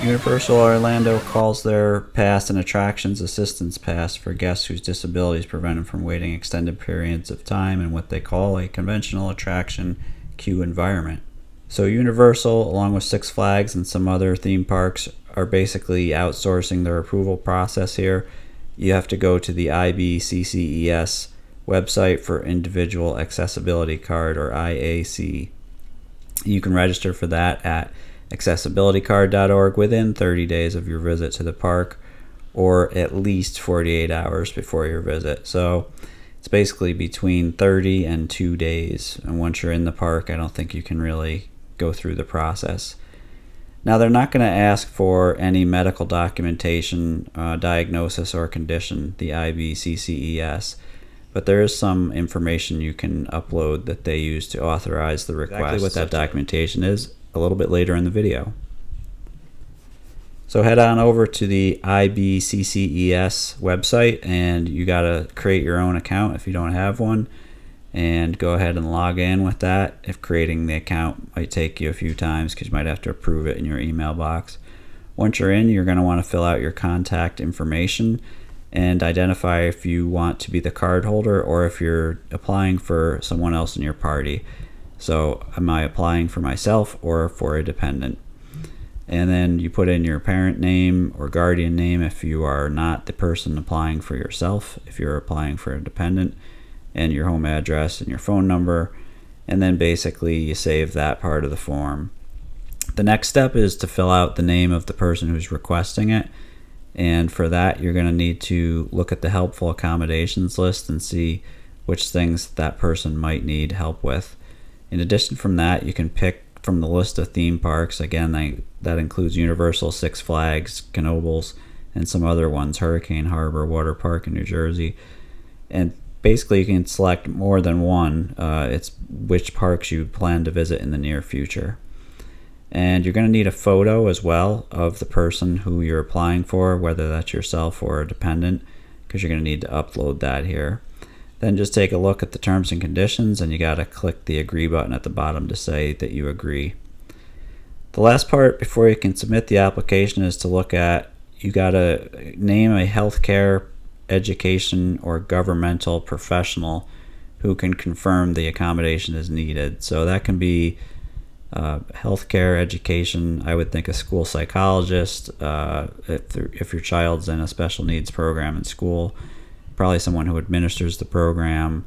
Universal Orlando calls their pass an attractions assistance pass for guests whose disabilities prevent them from waiting extended periods of time in what they call a conventional attraction queue environment. So Universal, along with Six Flags and some other theme parks, are basically outsourcing their approval process here. You have to go to the IBCCES website for Individual Accessibility Card, or IAC. You can register for that at accessibilitycard.org within 30 days of your visit to the park, or at least 48 hours before your visit. So it's basically between 30 and 2 days. And once you're in the park, I don't think you can really go through the process. Now, they're not going to ask for any medical documentation, diagnosis, or condition, the IBCCES, but there is some information you can upload that they use to authorize the request. Exactly what that documentation is a little bit later in the video. So head on over to the IBCCES website, and you got to create your own account if you don't have one, and go ahead and log in with that. If creating the account might take you a few times because you might have to approve it in your email box. Once you're in, you're going to want to fill out your contact information and identify if you want to be the card holder or if you're applying for someone else in your party. So am I applying for myself or for a dependent? And then you put in your parent name or guardian name if you are not the person applying for yourself, if you're applying for a dependent, and your home address and your phone number. And then basically you save that part of the form. The next step is to fill out the name of the person who's requesting it. And for that, you're going to need to look at the helpful accommodations list and see which things that person might need help with. In addition from that, you can pick from the list of theme parks. Again, that includes Universal, Six Flags, Knoebels, and some other ones, Hurricane Harbor Water Park in New Jersey. And basically, you can select more than one. It's which parks you plan to visit in the near future. And you're going to need a photo as well of the person who you're applying for, whether that's yourself or a dependent, because you're going to need to upload that here. Then just take a look at the terms and conditions, and you got to click the agree button at the bottom to say that you agree. The last part before you can submit the application is to look at, you got to name a healthcare, education, or governmental professional who can confirm the accommodation is needed. So that can be healthcare, education. I would think a school psychologist, if your child's in a special needs program in school, probably someone who administers the program,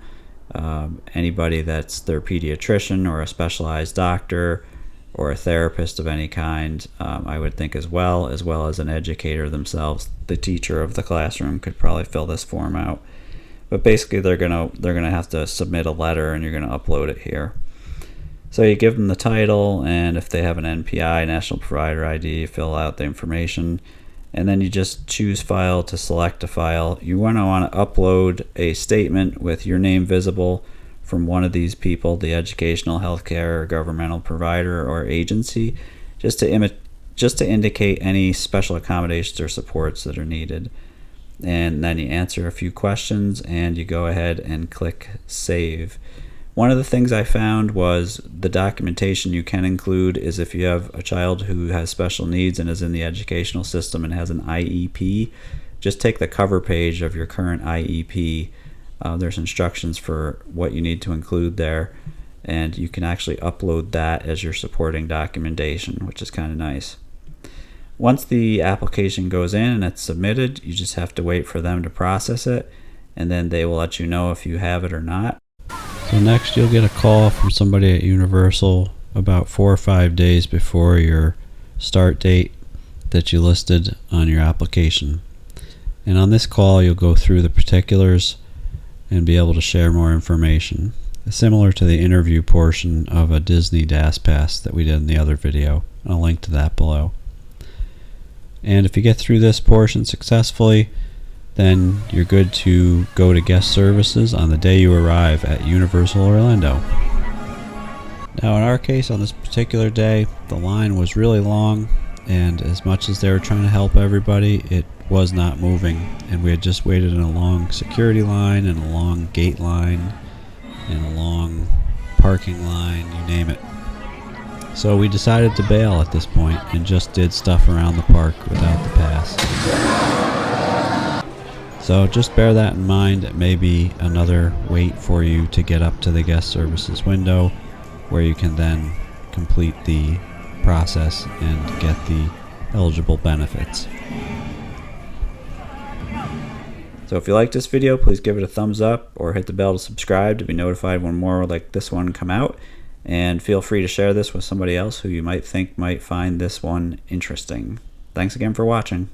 anybody that's their pediatrician or a specialized doctor or a therapist of any kind, I would think as well as an educator themselves. The teacher of the classroom could probably fill this form out. But basically they're gonna have to submit a letter, and you're gonna upload it here. So you give them the title, and if they have an NPI, National Provider ID, you fill out the information, and then you just choose File to select a file. You want to upload a statement with your name visible from one of these people, the educational, healthcare, or governmental provider or agency, just to indicate any special accommodations or supports that are needed. And then you answer a few questions, and you go ahead and click Save. One of the things I found was the documentation you can include is if you have a child who has special needs and is in the educational system and has an IEP, just take the cover page of your current IEP. There's instructions for what you need to include there, and you can actually upload that as your supporting documentation, which is kind of nice. Once the application goes in and it's submitted, you just have to wait for them to process it, and then they will let you know if you have it or not. So next you'll get a call from somebody at Universal about 4 or 5 days before your start date that you listed on your application. And on this call you'll go through the particulars and be able to share more information, similar to the interview portion of a Disney DAS Pass that we did in the other video. I'll link to that below. And if you get through this portion successfully, then you're good to go to guest services on the day you arrive at Universal Orlando. Now in our case, on this particular day, the line was really long, and as much as they were trying to help everybody, it was not moving, and we had just waited in a long security line and a long gate line and a long parking line, you name it. So we decided to bail at this point and just did stuff around the park without the pass. So just bear that in mind. It may be another wait for you to get up to the guest services window where you can then complete the process and get the eligible benefits. So if you like this video, please give it a thumbs up or hit the bell to subscribe to be notified when more like this one come out. And feel free to share this with somebody else who you might think might find this one interesting. Thanks again for watching.